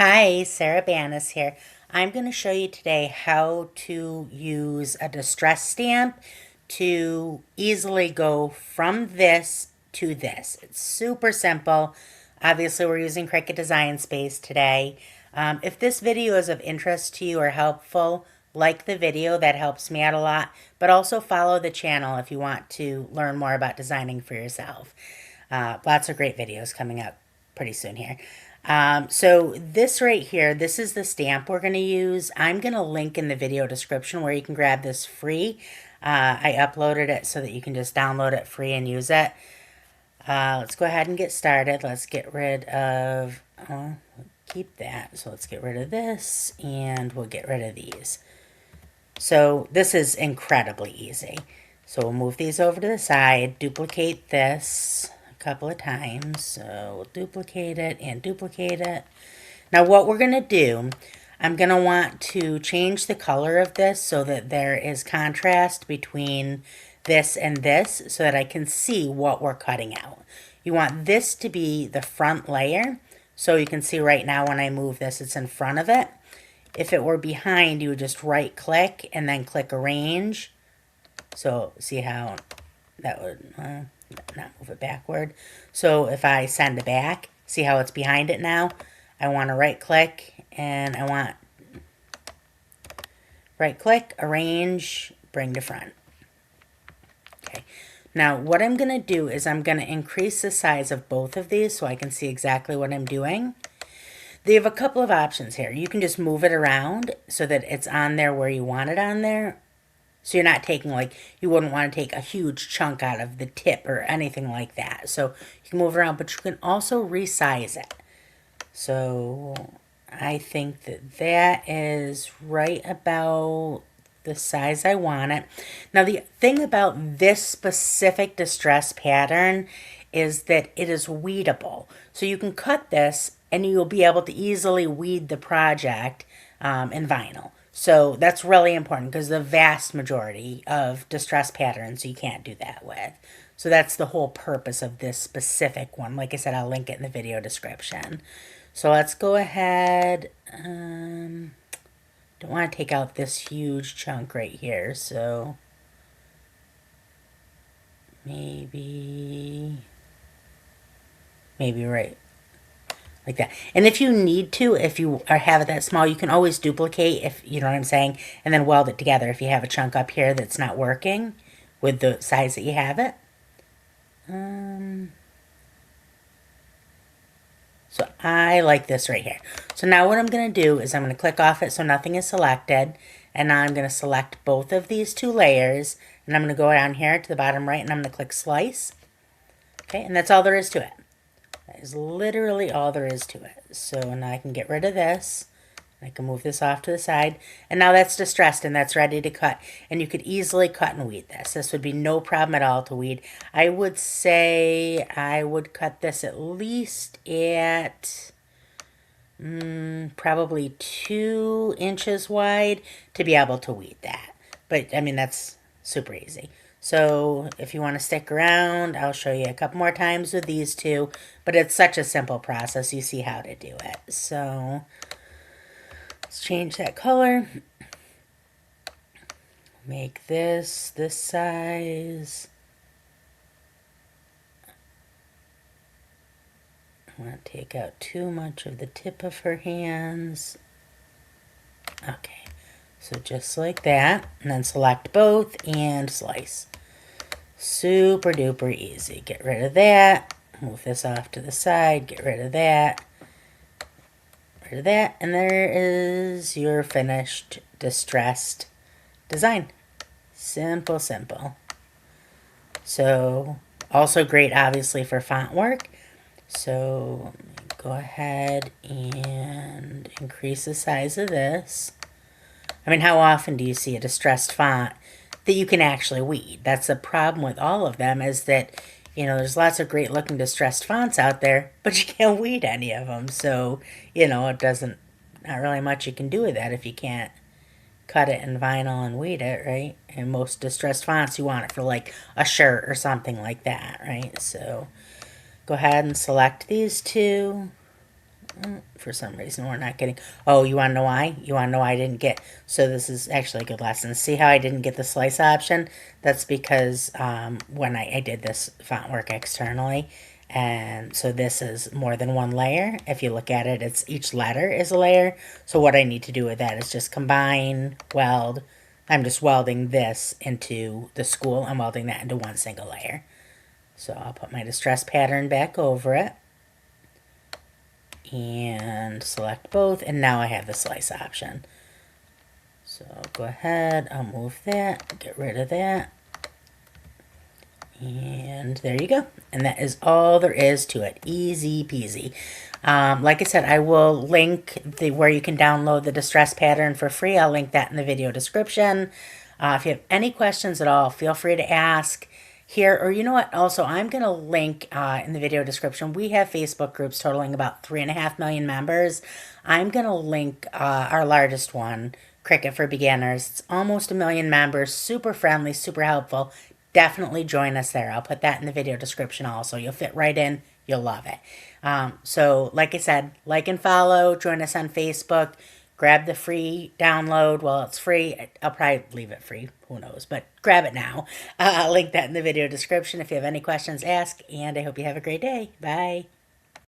Hi, Sarah Banis here. I'm going to show you today how to use a distress stamp to easily go from this to this. It's super simple. Obviously, we're using Cricut Design Space today. If this video is of interest to you or helpful, like the video, that helps me out a lot, but also follow the channel if you want to learn more about designing for yourself. Lots of great videos coming up pretty soon here. So this right here, this is the stamp we're going to use. I'm going to link in the video description where you can grab this free. I uploaded it so that you can just download it free and use it. Let's go ahead and get started. Let's get rid of, keep that. So let's get rid of this and we'll get rid of these. So this is incredibly easy. So we'll move these over to the side, duplicate this a couple of times. So we'll duplicate it and duplicate it. Now what we're going to do, I'm going to want to change the color of this so that there is contrast between this and this so that I can see what we're cutting out. You want this to be the front layer. So you can see right now when I move this, it's in front of it. If it were behind, you would just right click and then click arrange. So see how that would not move it backward. So if I send it back, see how it's behind it now? I want to right click and I want right click, arrange, bring to front. Okay. Now what I'm going to do is I'm going to increase the size of both of these so I can see exactly what I'm doing. They have a couple of options here. You can just move it around so that it's on there where you want it on there. So you're not taking, like, you wouldn't want to take a huge chunk out of the tip or anything like that. So you can move it around, but you can also resize it. So I think that that is right about the size I want it. Now the thing about this specific distress pattern is that it is weedable. So you can cut this and you'll be able to easily weed the project in vinyl. So that's really important because the vast majority of distress patterns you can't do that with. So that's the whole purpose of this specific one. Like I said, I'll link it in the video description. So let's go ahead. Don't want to take out this huge chunk right here. So maybe right like that. And if you need to, if you have it that small, you can always duplicate, if you know what I'm saying, and then weld it together if you have a chunk up here that's not working with the size that you have it. So I like this right here. So now what I'm going to do is I'm going to click off it so nothing is selected. And now I'm going to select both of these two layers. And I'm going to go down here to the bottom right and I'm going to click slice. Okay, and that's all there is to it. That is literally all there is to it. So now I can get rid of this. I can move this off to the side. And now that's distressed and that's ready to cut. And you could easily cut and weed this. This would be no problem at all to weed. I would say I would cut this at least at probably 2 inches wide to be able to weed that. But I mean, that's super easy. So if you want to stick around, I'll show you a couple more times with these two. But it's such a simple process. You see how to do it. So let's change that color. Make this size. I want to take out too much of the tip of her hands. Okay, so just like that. And then select both and slice. Super duper easy. Get rid of that. Move this off to the side. Get rid of that. Rid of that. And there is your finished distressed design. Simple, simple. So also great obviously for font work. So go ahead and increase the size of this. I mean, how often do you see a distressed font that you can actually weed? That's the problem with all of them, is that, you know, there's lots of great looking distressed fonts out there, but you can't weed any of them. So, you know, not really much you can do with that if you can't cut it in vinyl and weed it, right? And most distressed fonts, you want it for like a shirt or something like that, right? So go ahead and select these two. For some reason, we're not getting. Oh, you want to know why? You want to know why I didn't get? So this is actually a good lesson. See how I didn't get the slice option? That's because when I did this font work externally, and so this is more than one layer. If you look at it, it's each letter is a layer. So what I need to do with that is just combine, weld. I'm just welding this into the school. I'm welding that into one single layer. So I'll put my distress pattern back over it and select both, and now I have the slice option. So go ahead, I'll move that, get rid of that, and there you go. And that is all there is to it. Easy peasy. Like I said, I will link where you can download the distress pattern for free. I'll link that in the video description. If you have any questions at all, feel free to ask here, or you know what, also I'm going to link in the video description. We have Facebook groups totaling about 3.5 million members. I'm going to link our largest one, Cricut for Beginners. It's almost 1 million members, super friendly, super helpful. Definitely join us there. I'll put that in the video description also. You'll fit right in. You'll love it. So like I said, like and follow, join us on Facebook. Grab the free download. Well, it's free. I'll probably leave it free. Who knows? But grab it now. I'll link that in the video description. If you have any questions, ask. And I hope you have a great day. Bye.